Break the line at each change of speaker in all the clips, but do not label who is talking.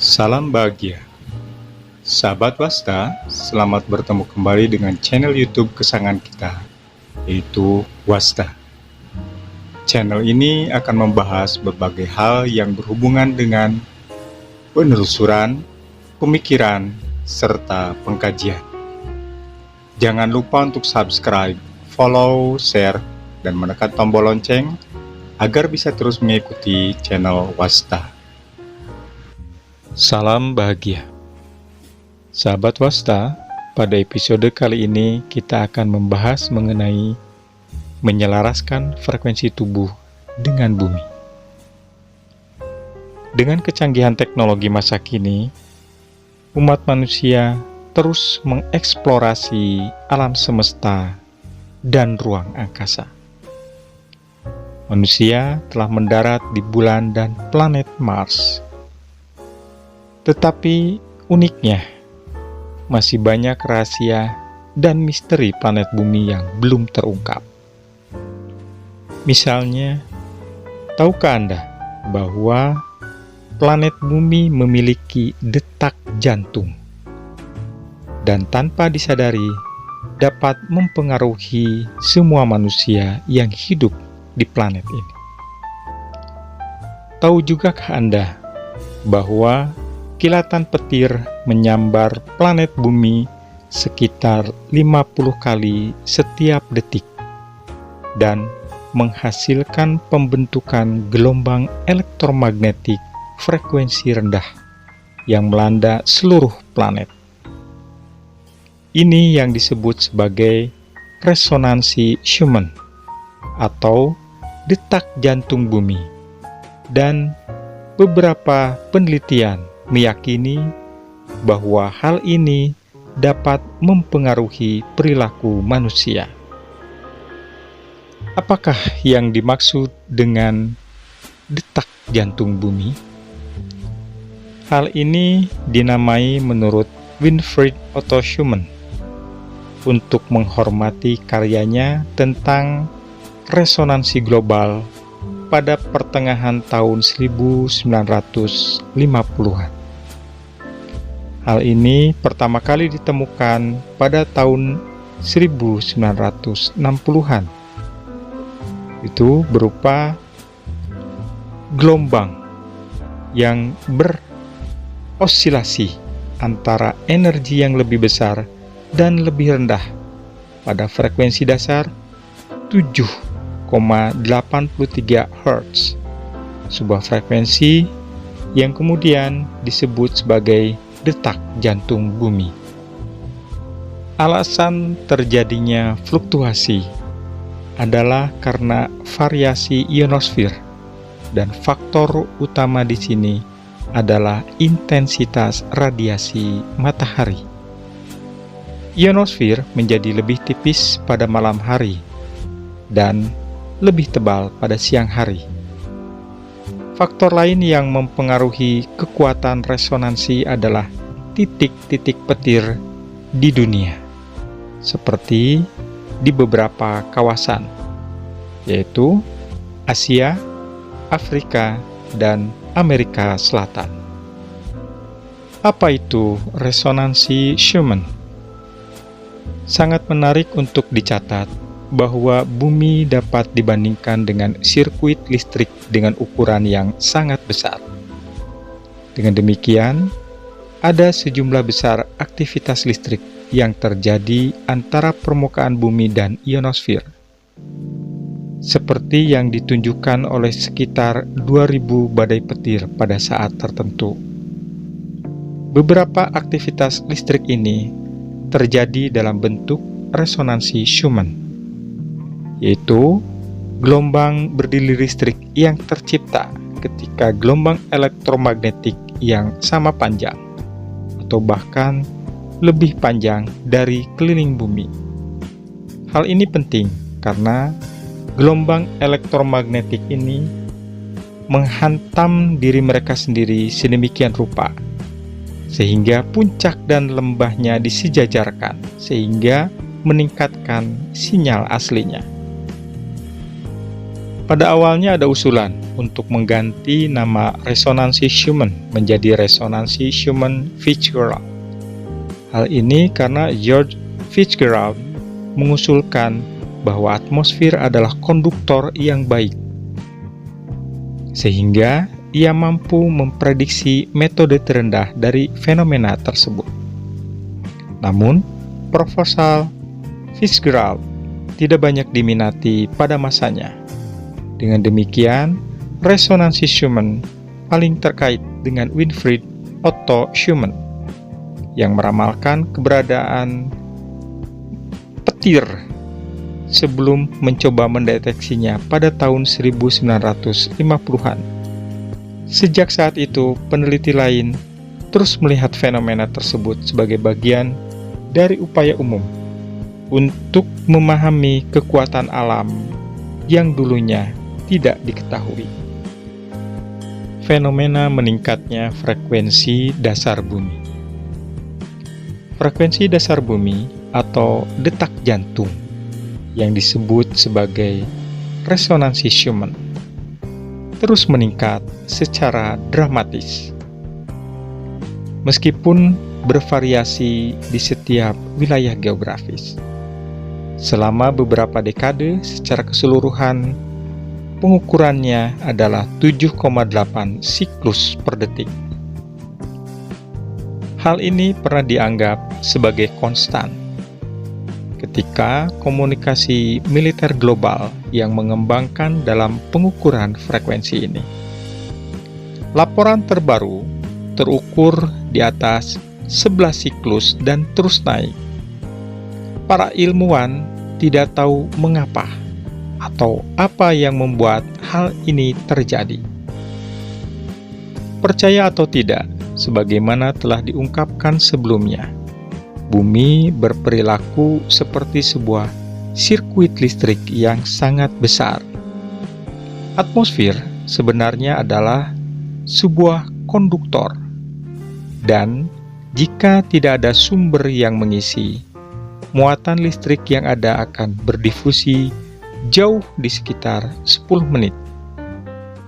Salam bahagia. Sahabat Wasta, selamat bertemu kembali dengan channel YouTube kesayangan kita, yaitu Wasta. Channel ini akan membahas berbagai hal yang berhubungan dengan penelusuran, pemikiran, serta pengkajian. Jangan lupa untuk subscribe, follow, share, dan menekan tombol lonceng agar bisa terus mengikuti channel Wasta. Salam bahagia. Sahabat Wasta, pada episode kali ini kita akan membahas mengenai menyelaraskan frekuensi tubuh dengan bumi. Dengan kecanggihan teknologi masa kini, umat manusia terus mengeksplorasi alam semesta dan ruang angkasa. Manusia telah mendarat di bulan dan planet Mars. Tetapi uniknya, masih banyak rahasia dan misteri planet bumi yang belum terungkap. Misalnya, tahukah Anda bahwa planet bumi memiliki detak jantung dan tanpa disadari dapat mempengaruhi semua manusia yang hidup di planet ini? Tahu jugakah Anda bahwa kilatan petir menyambar planet bumi sekitar 50 kali setiap detik dan menghasilkan pembentukan gelombang elektromagnetik frekuensi rendah yang melanda seluruh planet. Ini yang disebut sebagai resonansi Schumann atau detak jantung bumi, dan beberapa penelitian meyakini bahwa hal ini dapat mempengaruhi perilaku manusia. Apakah yang dimaksud dengan detak jantung bumi? Hal ini dinamai menurut Winfried Otto Schumann untuk menghormati karyanya tentang resonansi global pada pertengahan tahun 1950-an. Hal ini pertama kali ditemukan pada tahun 1960-an. Itu berupa gelombang yang berosilasi antara energi yang lebih besar dan lebih rendah pada frekuensi dasar 7,83 Hz, sebuah frekuensi yang kemudian disebut sebagai detak jantung bumi. Alasan terjadinya fluktuasi adalah karena variasi ionosfer, dan faktor utama di sini adalah intensitas radiasi matahari. Ionosfer menjadi lebih tipis pada malam hari dan lebih tebal pada siang hari. Faktor lain yang mempengaruhi kekuatan resonansi adalah titik-titik petir di dunia, seperti di beberapa kawasan, yaitu Asia, Afrika, dan Amerika Selatan. Apa itu resonansi Schumann? Sangat menarik untuk dicatat bahwa bumi dapat dibandingkan dengan sirkuit listrik dengan ukuran yang sangat besar. Dengan demikian, ada sejumlah besar aktivitas listrik yang terjadi antara permukaan bumi dan ionosfer, seperti yang ditunjukkan oleh sekitar 2000 badai petir pada saat tertentu. Beberapa aktivitas listrik ini terjadi dalam bentuk resonansi Schumann, yaitu gelombang berdili listrik yang tercipta ketika gelombang elektromagnetik yang sama panjang atau bahkan lebih panjang dari keliling bumi. Hal ini penting karena gelombang elektromagnetik ini menghantam diri mereka sendiri sedemikian rupa sehingga puncak dan lembahnya disejajarkan sehingga meningkatkan sinyal aslinya. Pada awalnya ada usulan untuk mengganti nama resonansi Schumann menjadi resonansi Schumann-Fitzgerald. Hal ini karena George Fitzgerald mengusulkan bahwa atmosfer adalah konduktor yang baik, sehingga ia mampu memprediksi metode terendah dari fenomena tersebut. Namun, proposal Fitzgerald tidak banyak diminati pada masanya. Dengan demikian, resonansi Schumann paling terkait dengan Winfried Otto Schumann yang meramalkan keberadaan petir sebelum mencoba mendeteksinya pada tahun 1950-an. Sejak saat itu, peneliti lain terus melihat fenomena tersebut sebagai bagian dari upaya umum untuk memahami kekuatan alam yang dulunya tidak diketahui. Fenomena meningkatnya frekuensi dasar bumi. Frekuensi dasar bumi atau detak jantung yang disebut sebagai resonansi Schumann terus meningkat secara dramatis. Meskipun bervariasi di setiap wilayah geografis. Selama beberapa dekade secara keseluruhan, pengukurannya adalah 7,8 siklus per detik. Hal ini pernah dianggap sebagai konstan ketika komunikasi militer global yang mengembangkan dalam pengukuran frekuensi ini. Laporan terbaru terukur di atas 11 siklus dan terus naik. Para ilmuwan tidak tahu mengapa atau apa yang membuat hal ini terjadi. Percaya atau tidak, sebagaimana telah diungkapkan sebelumnya, bumi berperilaku seperti sebuah sirkuit listrik yang sangat besar. Atmosfer sebenarnya adalah sebuah konduktor, dan jika tidak ada sumber yang mengisi, muatan listrik yang ada akan berdifusi jauh di sekitar 10 menit.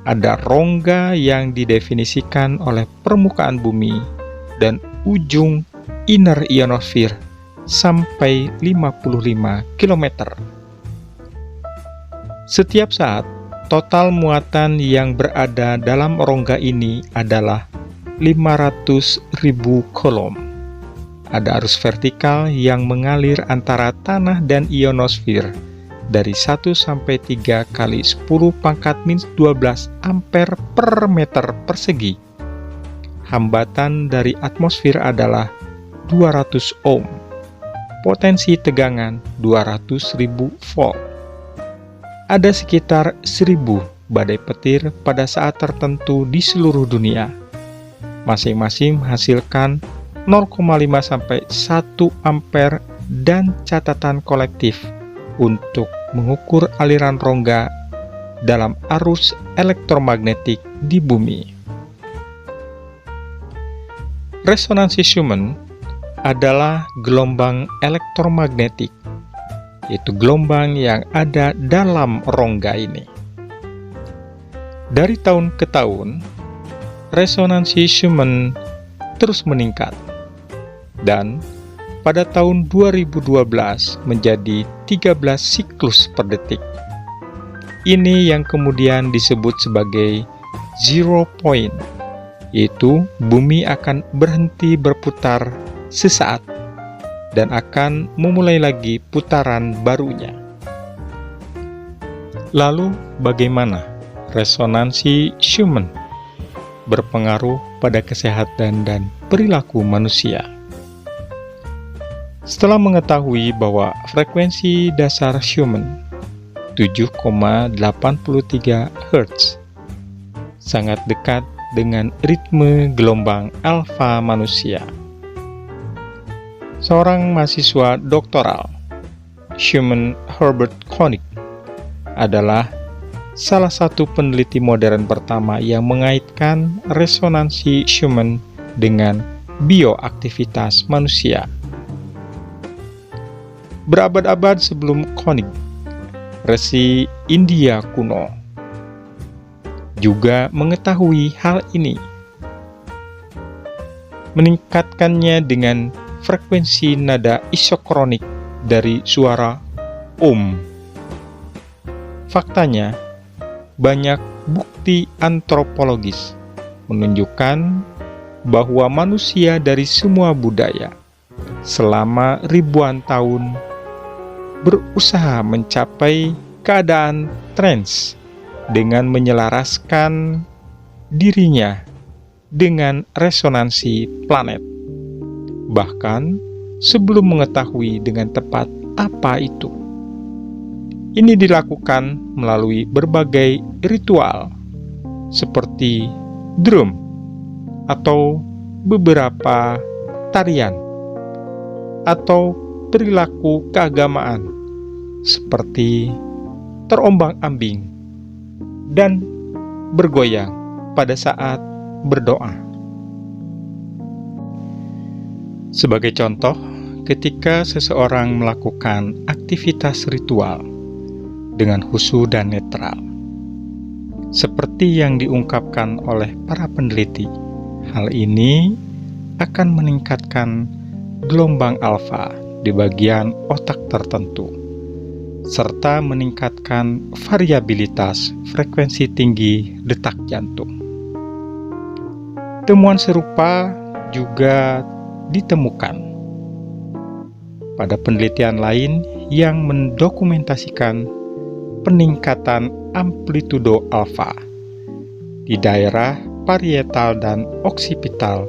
Ada rongga yang didefinisikan oleh permukaan bumi dan ujung inner ionosphere sampai 55 km. Setiap saat, total muatan yang berada dalam rongga ini adalah 500.000 kolom. Ada arus vertikal yang mengalir antara tanah dan ionosfer dari 1 sampai 3 kali 10 pangkat minus 12 ampere per meter persegi. Hambatan dari atmosfer adalah 200 ohm. Potensi tegangan 200.000 volt. Ada sekitar 1.000 badai petir pada saat tertentu di seluruh dunia. Masing-masing menghasilkan 0,5 sampai 1 ampere dan catatan kolektif untuk mengukur aliran rongga dalam arus elektromagnetik di bumi. Resonansi Schumann adalah gelombang elektromagnetik, yaitu gelombang yang ada dalam rongga ini. Dari tahun ke tahun, resonansi Schumann terus meningkat, dan pada tahun 2012 menjadi 13 siklus per detik. Ini yang kemudian disebut sebagai zero point, yaitu bumi akan berhenti berputar sesaat dan akan memulai lagi putaran barunya. Lalu bagaimana resonansi Schumann berpengaruh pada kesehatan dan perilaku manusia? Setelah mengetahui bahwa frekuensi dasar Schumann 7,83 Hz sangat dekat dengan ritme gelombang alfa manusia, seorang mahasiswa doktoral, Schumann Herbert Koenig, adalah salah satu peneliti modern pertama yang mengaitkan resonansi Schumann dengan bioaktivitas manusia. Berabad-abad sebelum Koenig, resi India kuno juga mengetahui hal ini, meningkatkannya dengan frekuensi nada isokronik dari suara Om. Faktanya, banyak bukti antropologis menunjukkan bahwa manusia dari semua budaya selama ribuan tahun berusaha mencapai keadaan trans dengan menyelaraskan dirinya dengan resonansi planet, bahkan sebelum mengetahui dengan tepat apa itu. Ini dilakukan melalui berbagai ritual seperti drum atau beberapa tarian atau perilaku keagamaan seperti terombang-ambing dan bergoyang pada saat berdoa. Sebagai contoh, ketika seseorang melakukan aktivitas ritual dengan khusyuk dan netral, seperti yang diungkapkan oleh para peneliti, hal ini akan meningkatkan gelombang alfa di bagian otak tertentu, serta meningkatkan variabilitas frekuensi tinggi detak jantung. Temuan serupa juga ditemukan pada penelitian lain yang mendokumentasikan peningkatan amplitudo alfa di daerah parietal dan oksipital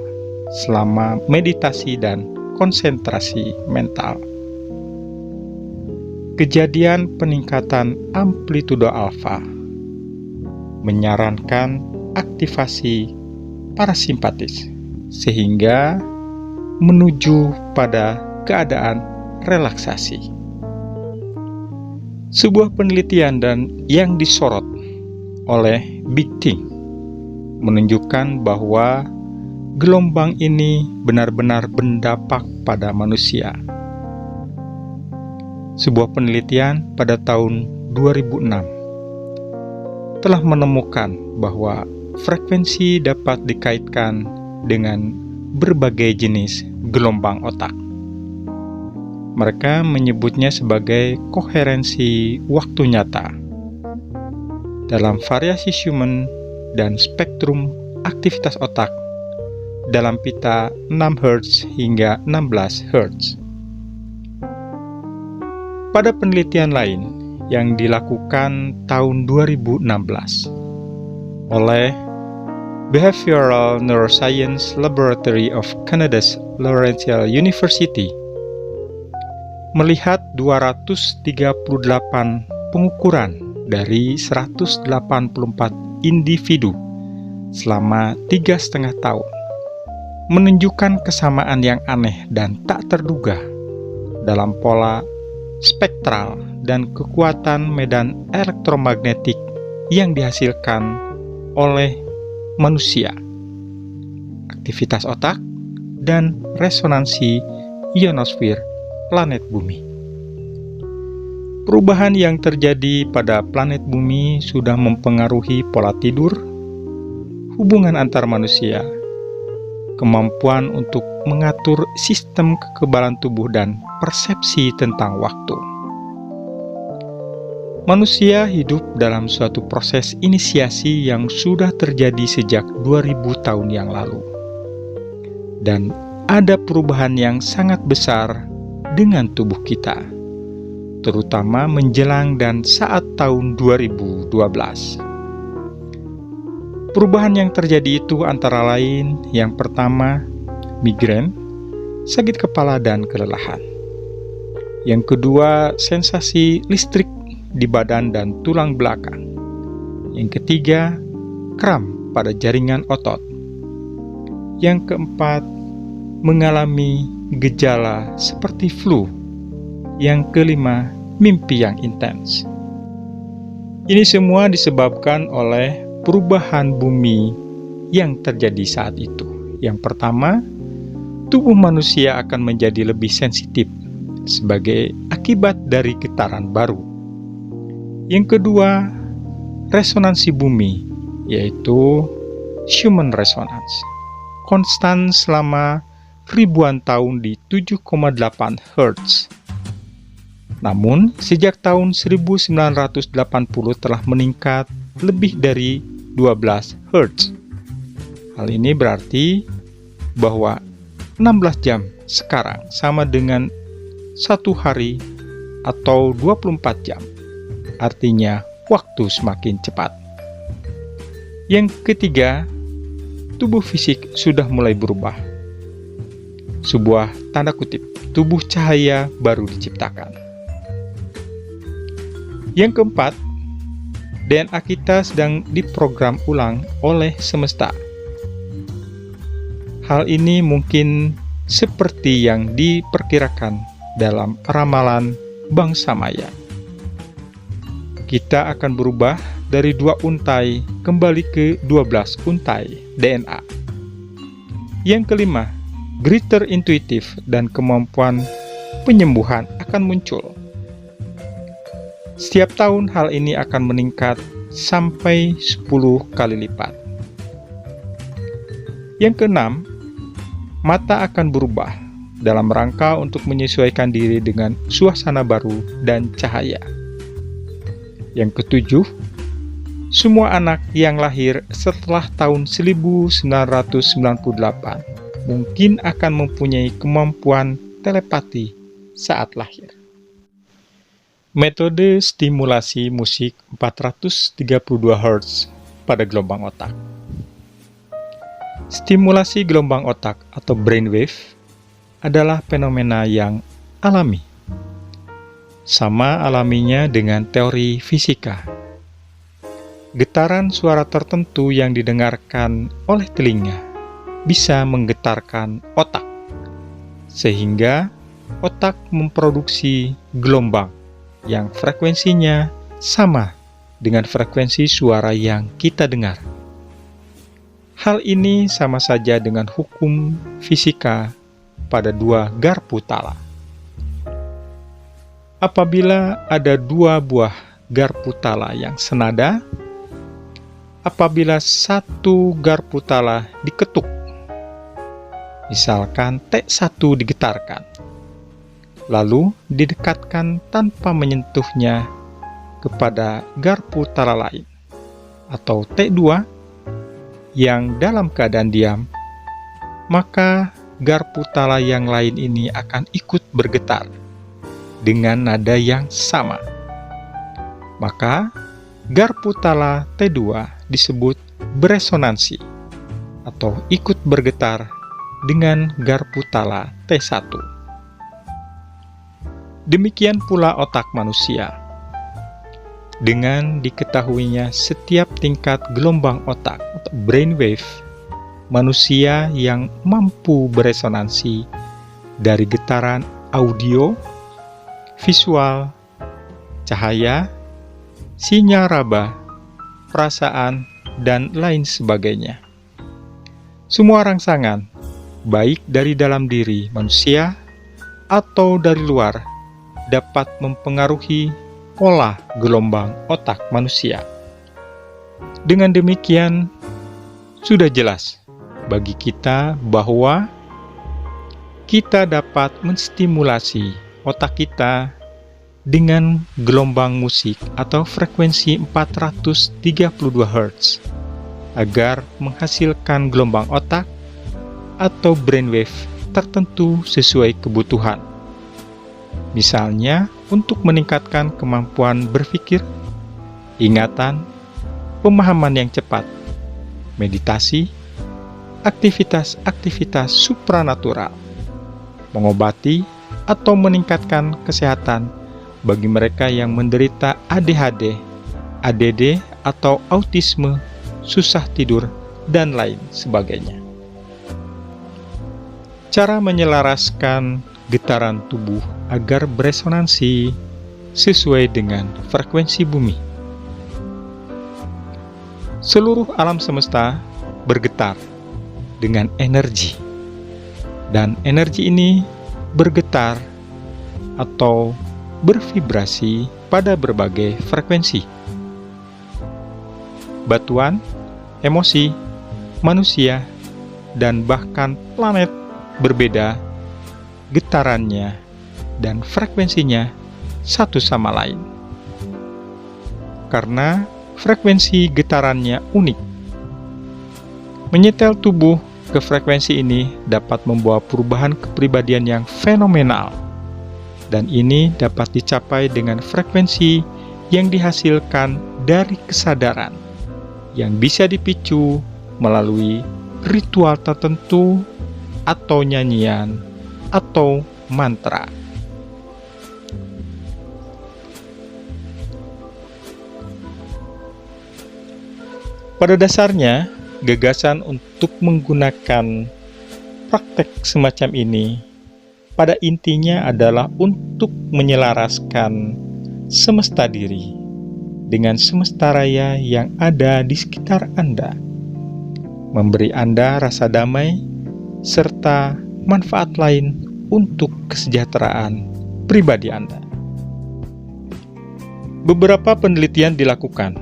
selama meditasi dan konsentrasi mental. Kejadian peningkatan amplitudo alfa menyarankan aktivasi parasimpatis sehingga menuju pada keadaan relaksasi. Sebuah penelitian dan yang disorot oleh Big Thing menunjukkan bahwa gelombang ini benar-benar berdampak pada manusia. Sebuah penelitian pada tahun 2006 telah menemukan bahwa frekuensi dapat dikaitkan dengan berbagai jenis gelombang otak. Mereka menyebutnya sebagai koherensi waktu nyata dalam variasi Schumann dan spektrum aktivitas otak dalam pita 6 Hz hingga 16 Hz. Pada penelitian lain yang dilakukan tahun 2016 oleh Behavioral Neuroscience Laboratory of Canada's Laurentian University, melihat 238 pengukuran dari 184 individu selama 3,5 tahun, menunjukkan kesamaan yang aneh dan tak terduga dalam pola spektral dan kekuatan medan elektromagnetik yang dihasilkan oleh manusia, aktivitas otak, dan resonansi ionosfer planet bumi. Perubahan yang terjadi pada planet bumi sudah mempengaruhi pola tidur, hubungan antar manusia, kemampuan untuk mengatur sistem kekebalan tubuh, dan persepsi tentang waktu. Manusia hidup dalam suatu proses inisiasi yang sudah terjadi sejak 2000 tahun yang lalu. Dan ada perubahan yang sangat besar dengan tubuh kita, terutama menjelang dan saat tahun 2012. Perubahan yang terjadi itu antara lain, yang pertama, migrain, sakit kepala dan kelelahan. Yang kedua, sensasi listrik di badan dan tulang belakang. Yang ketiga, kram pada jaringan otot. Yang keempat, mengalami gejala seperti flu. Yang kelima, mimpi yang intens. Ini semua disebabkan oleh perubahan bumi yang terjadi saat itu. Yang pertama, tubuh manusia akan menjadi lebih sensitif sebagai akibat dari getaran baru. Yang kedua, resonansi bumi yaitu human resonance, konstan selama ribuan tahun di 7,8 Hz. Namun, sejak tahun 1980 telah meningkat lebih dari 12 Hz. Hal ini berarti bahwa 16 jam sekarang sama dengan 1 hari atau 24 jam. Artinya, waktu semakin cepat. Yang ketiga, tubuh fisik sudah mulai berubah. Sebuah tanda kutip, tubuh cahaya baru diciptakan. Yang keempat, DNA kita sedang diprogram ulang oleh semesta. Hal ini mungkin seperti yang diperkirakan dalam ramalan bangsa Maya. Kita akan berubah dari 2 untai kembali ke 12 untai DNA. Yang kelima, greater intuitif dan kemampuan penyembuhan akan muncul. Setiap tahun hal ini akan meningkat sampai 10 kali lipat. Yang keenam, mata akan berubah dalam rangka untuk menyesuaikan diri dengan suasana baru dan cahaya. Yang ketujuh, semua anak yang lahir setelah tahun 1998 mungkin akan mempunyai kemampuan telepati saat lahir. Metode stimulasi musik 432 Hz pada gelombang otak. Stimulasi gelombang otak atau brainwave adalah fenomena yang alami. Sama alaminya dengan teori fisika. Getaran suara tertentu yang didengarkan oleh telinga bisa menggetarkan otak, sehingga otak memproduksi gelombang yang frekuensinya sama dengan frekuensi suara yang kita dengar. Hal ini sama saja dengan hukum fisika pada 2 garpu tala. Apabila ada 2 buah garpu tala yang senada, apabila 1 garpu tala diketuk, misalkan T1 digetarkan, lalu didekatkan tanpa menyentuhnya kepada garpu tala lain, atau T2 yang dalam keadaan diam, maka garpu tala yang lain ini akan ikut bergetar dengan nada yang sama. Maka garpu tala T2 disebut beresonansi atau ikut bergetar dengan garpu tala T1. Demikian pula otak manusia. Dengan diketahuinya setiap tingkat gelombang otak atau brainwave, manusia yang mampu beresonansi dari getaran audio, visual, cahaya, sinyal raba, perasaan, dan lain sebagainya. Semua rangsangan, baik dari dalam diri manusia atau dari luar, dapat mempengaruhi pola gelombang otak manusia. Dengan demikian, sudah jelas bagi kita bahwa kita dapat menstimulasi otak kita dengan gelombang musik atau frekuensi 432 Hz agar menghasilkan gelombang otak atau brainwave tertentu sesuai kebutuhan. Misalnya, untuk meningkatkan kemampuan berpikir, ingatan, pemahaman yang cepat, meditasi, aktivitas-aktivitas supranatural, mengobati atau meningkatkan kesehatan bagi mereka yang menderita ADHD, ADD atau autisme, susah tidur, dan lain sebagainya. Cara menyelaraskan getaran tubuh agar beresonansi sesuai dengan frekuensi bumi. Seluruh alam semesta bergetar dengan energi, dan energi ini bergetar atau bervibrasi pada berbagai frekuensi. Batuan emosi, manusia, dan bahkan planet berbeda getarannya dan frekuensinya satu sama lain. Karena frekuensi getarannya unik, menyetel tubuh ke frekuensi ini dapat membawa perubahan kepribadian yang fenomenal, dan ini dapat dicapai dengan frekuensi yang dihasilkan dari kesadaran yang bisa dipicu melalui ritual tertentu atau nyanyian atau mantra. Pada dasarnya, gagasan untuk menggunakan praktek semacam ini pada intinya adalah untuk menyelaraskan semesta diri dengan semesta raya yang ada di sekitar Anda, memberi Anda rasa damai serta manfaat lain untuk kesejahteraan pribadi Anda. Beberapa penelitian dilakukan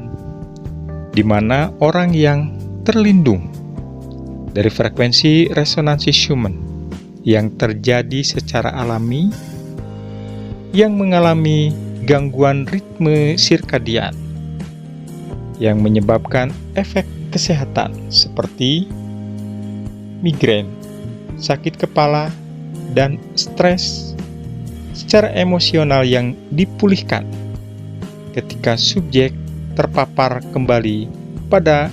di mana orang yang terlindung dari frekuensi resonansi Schumann yang terjadi secara alami, yang mengalami gangguan ritme sirkadian yang menyebabkan efek kesehatan seperti migrain, sakit kepala, dan stres secara emosional yang dipulihkan ketika subjek terpapar kembali pada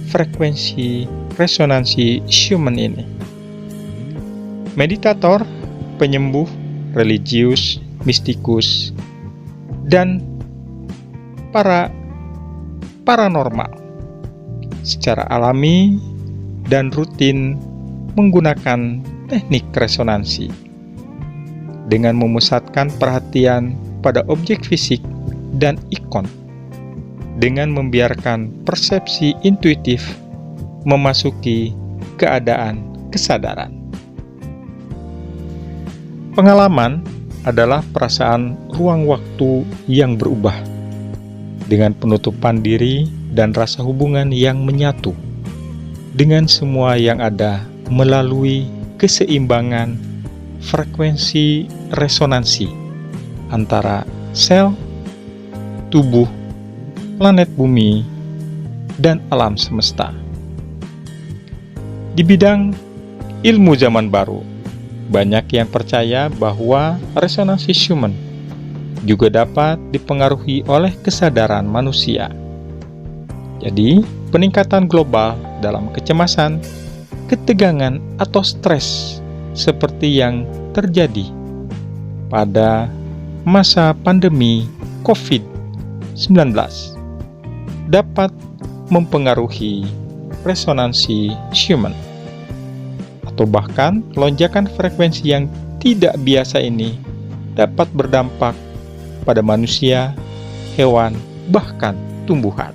frekuensi resonansi Schumann ini. Meditator, penyembuh, religius, mistikus, dan para paranormal secara alami dan rutin menggunakan teknik resonansi dengan memusatkan perhatian pada objek fisik dan ikon, dengan membiarkan persepsi intuitif memasuki keadaan kesadaran. Pengalaman adalah perasaan ruang waktu yang berubah, dengan penutupan diri dan rasa hubungan yang menyatu dengan semua yang ada melalui keseimbangan frekuensi resonansi antara sel, tubuh, planet bumi, dan alam semesta. Di bidang ilmu zaman baru, banyak yang percaya bahwa resonansi Schumann juga dapat dipengaruhi oleh kesadaran manusia. Jadi, peningkatan global dalam kecemasan, ketegangan, atau stres seperti yang terjadi pada masa pandemi COVID-19 dapat mempengaruhi resonansi Schumann, atau bahkan lonjakan frekuensi yang tidak biasa ini dapat berdampak pada manusia, hewan, bahkan tumbuhan.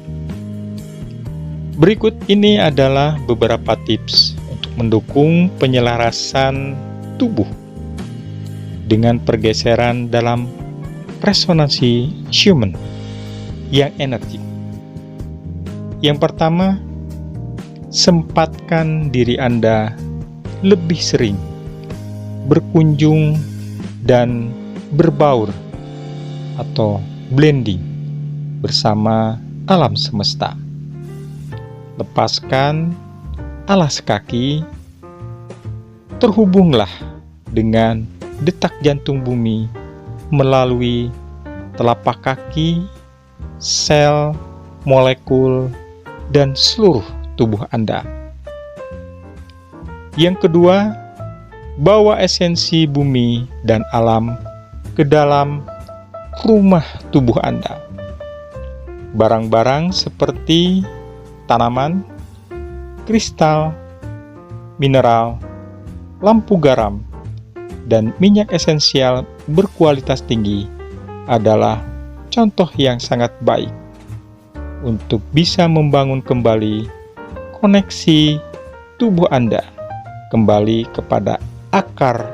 Berikut ini adalah beberapa tips untuk mendukung penyelarasan tubuh dengan pergeseran dalam resonansi Schumann yang energik. Yang pertama, sempatkan diri Anda lebih sering berkunjung dan berbaur atau blending bersama alam semesta. Lepaskan alas kaki, terhubunglah dengan detak jantung bumi melalui telapak kaki, sel, molekul, dan seluruh tubuh Anda. Yang kedua, bawa esensi bumi dan alam ke dalam rumah tubuh Anda. Barang-barang seperti tanaman, kristal, mineral, lampu garam, dan minyak esensial berkualitas tinggi adalah contoh yang sangat baik untuk bisa membangun kembali koneksi tubuh Anda kembali kepada akar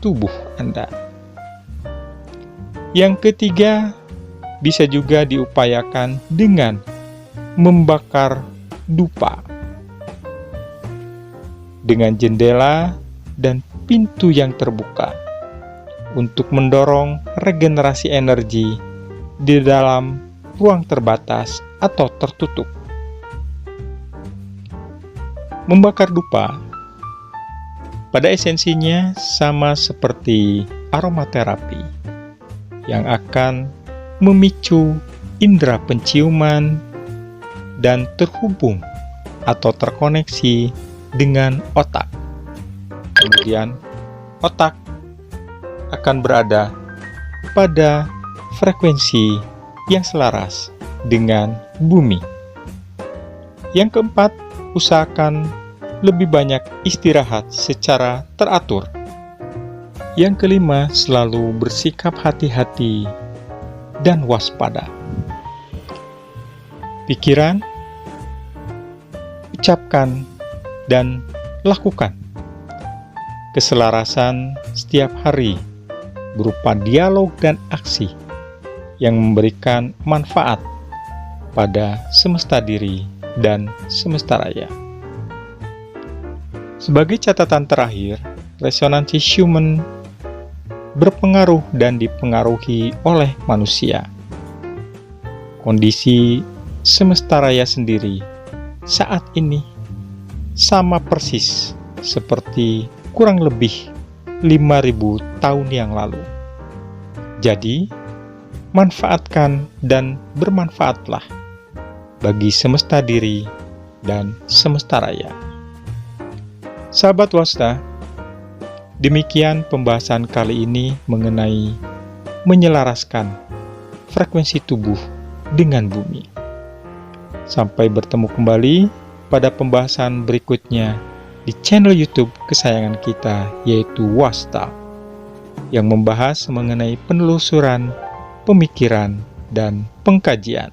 tubuh Anda. Yang ketiga, bisa juga diupayakan dengan membakar dupa. Dengan jendela dan pintu yang terbuka untuk mendorong regenerasi energi di dalam ruang terbatas atau tertutup. Membakar dupa pada esensinya sama seperti aromaterapi yang akan memicu indera penciuman dan terhubung atau terkoneksi dengan otak. Kemudian otak akan berada pada frekuensi yang selaras dengan bumi. Yang keempat, usahakan lebih banyak istirahat secara teratur. Yang kelima, selalu bersikap hati-hati dan waspada. Pikiran, ucapkan, dan lakukan keselarasan setiap hari berupa dialog dan aksi yang memberikan manfaat pada semesta diri dan semesta raya. Sebagai catatan terakhir, resonansi Schumann berpengaruh dan dipengaruhi oleh manusia. Kondisi semesta raya sendiri saat ini sama persis seperti kurang lebih 5.000 tahun yang lalu. Jadi, manfaatkan dan bermanfaatlah bagi semesta diri dan semesta raya. Sahabat Wasta, demikian pembahasan kali ini mengenai menyelaraskan frekuensi tubuh dengan bumi. Sampai bertemu kembali pada pembahasan berikutnya di channel YouTube kesayangan kita, yaitu Wasta, yang membahas mengenai penelusuran, pemikiran, dan pengkajian.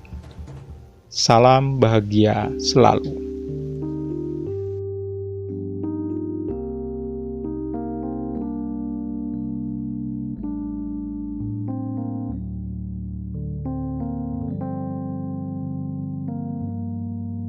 Salam bahagia selalu.